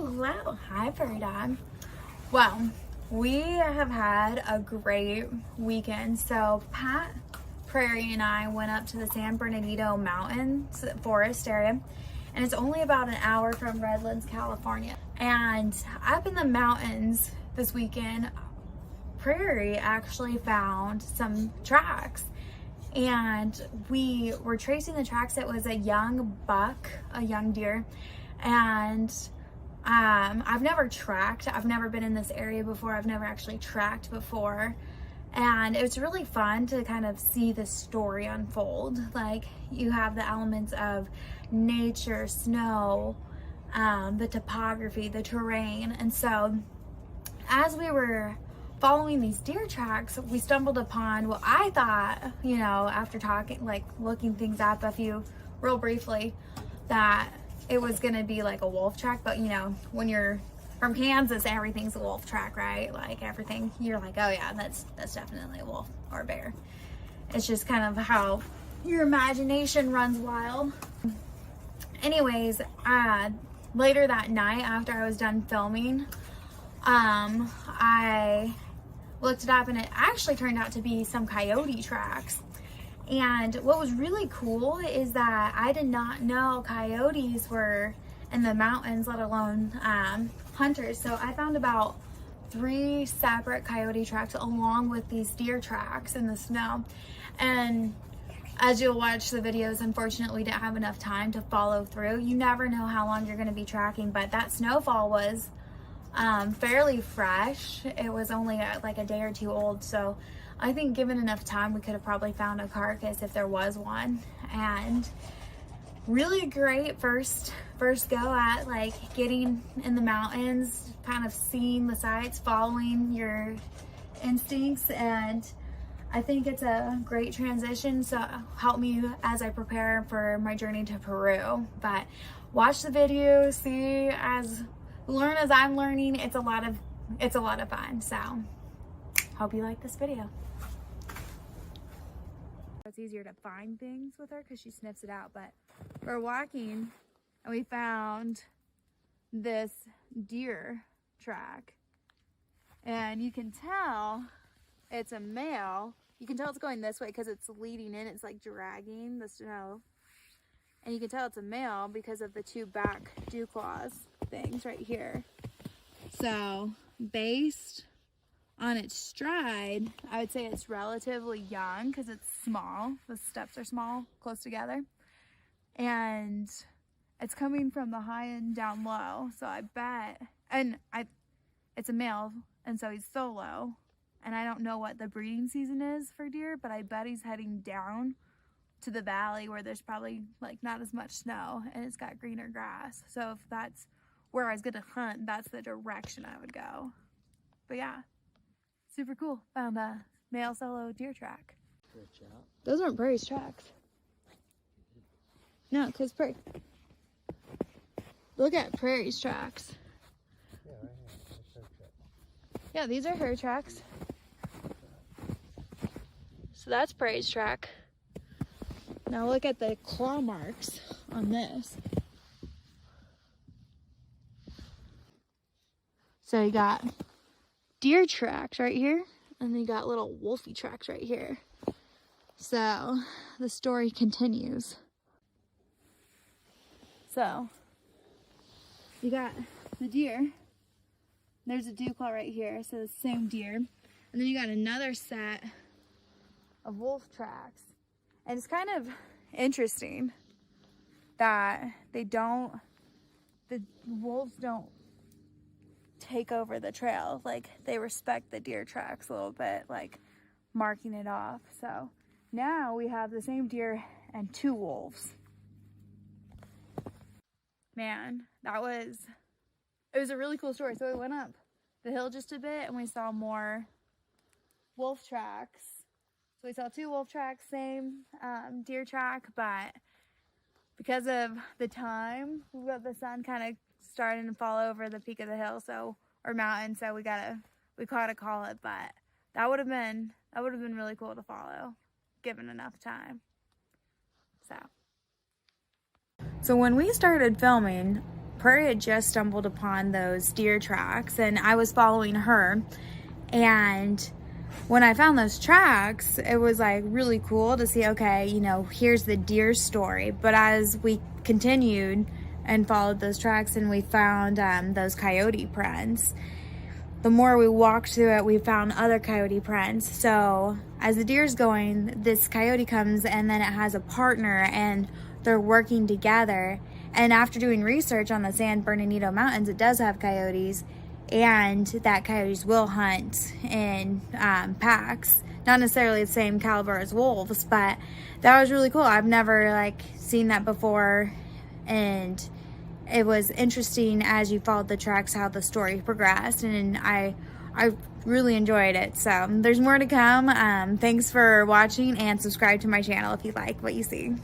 Hello, hi Prairie Dog. Well, we have had a great weekend. So Pat, Prairie, and I went up to the San Bernardino Mountains forest area, and it's only about an hour from Redlands, California. And up in the mountains this weekend, Prairie actually found some tracks, and we were tracing the tracks. It was a young buck, a young deer, and I've never tracked. I've never been in this area before. I've never actually tracked before. And it was really fun to kind of see the story unfold. Like, you have the elements of nature, snow, the topography, the terrain. And so as we were following these deer tracks, we stumbled upon what I thought, after talking, like looking things up real briefly, that it was gonna be like a wolf track. But when you're from Kansas, everything's a wolf track, right? Like everything, you're like, oh yeah, that's definitely a wolf or a bear. It's just kind of how your imagination runs wild. Anyways, later that night after I was done filming, I looked it up, and it actually turned out to be some coyote tracks. And what was really cool is that I did not know coyotes were in the mountains, let alone hunters. So I found about 3 separate coyote tracks along with these deer tracks in the snow. And as you'll watch the videos, unfortunately we didn't have enough time to follow through. You never know how long you're going to be tracking, but that snowfall was fairly fresh. It was only like a day or two old, so I think given enough time we could have probably found a carcass if there was one. And really great first go at like getting in the mountains, kind of seeing the sights, following your instincts. And I think it's a great transition, so help me as I prepare for my journey to Peru. But watch the video, learn as I'm learning. It's a lot of fun. So hope you like this video. It's easier to find things with her because she sniffs it out. But we're walking and we found this deer track, and you can tell it's a male. You can tell it's going this way because it's leading in. It's like dragging the snow, and you can tell it's a male because of the 2 back dew claws things right here. So based on its stride, I would say it's relatively young because it's small. The steps are small, close together. And it's coming from the high end down low. So I bet, it's a male, and so he's solo. And I don't know what the breeding season is for deer, but I bet he's heading down to the valley where there's probably like not as much snow and it's got greener grass. So if that's where I was gonna hunt, that's the direction I would go. But yeah, super cool. Found a male solo deer track. Those aren't Prairie's tracks. No, because look at Prairie's tracks. Yeah, right here. That's her track. Yeah, these are her tracks. So that's Prairie's track. Now look at the claw marks on this. So you got deer tracks right here, and then you got little wolfy tracks right here. So the story continues. So you got the deer. There's a dew claw right here, so the same deer. And then you got another set of wolf tracks. And it's kind of interesting that the wolves don't take over the trail. Like, they respect the deer tracks a little bit, like marking it off. So now we have the same deer and 2 wolves. Man, it was a really cool story. So we went up the hill just a bit and we saw more wolf tracks. So we saw 2 wolf tracks, same deer track, but because of the time, we've got the sun kind of starting to fall over the peak of the hill, or mountain, so we gotta call it. But that would have been really cool to follow, given enough time. So when we started filming, Prairie had just stumbled upon those deer tracks, and I was following her. And when I found those tracks, it was like really cool to see, okay, you know, here's the deer story. But as we continued and followed those tracks and we found those coyote prints, the more we walked through it, we found other coyote prints. So as the deer's going, this coyote comes and then it has a partner and they're working together. And after doing research on the San Bernardino Mountains, it does have coyotes, and that coyotes will hunt in packs. Not necessarily the same caliber as wolves, but that was really cool. I've never like seen that before, and it was interesting as you followed the tracks how the story progressed, and I really enjoyed it. So there's more to come. Thanks for watching, and subscribe to my channel if you like what you see.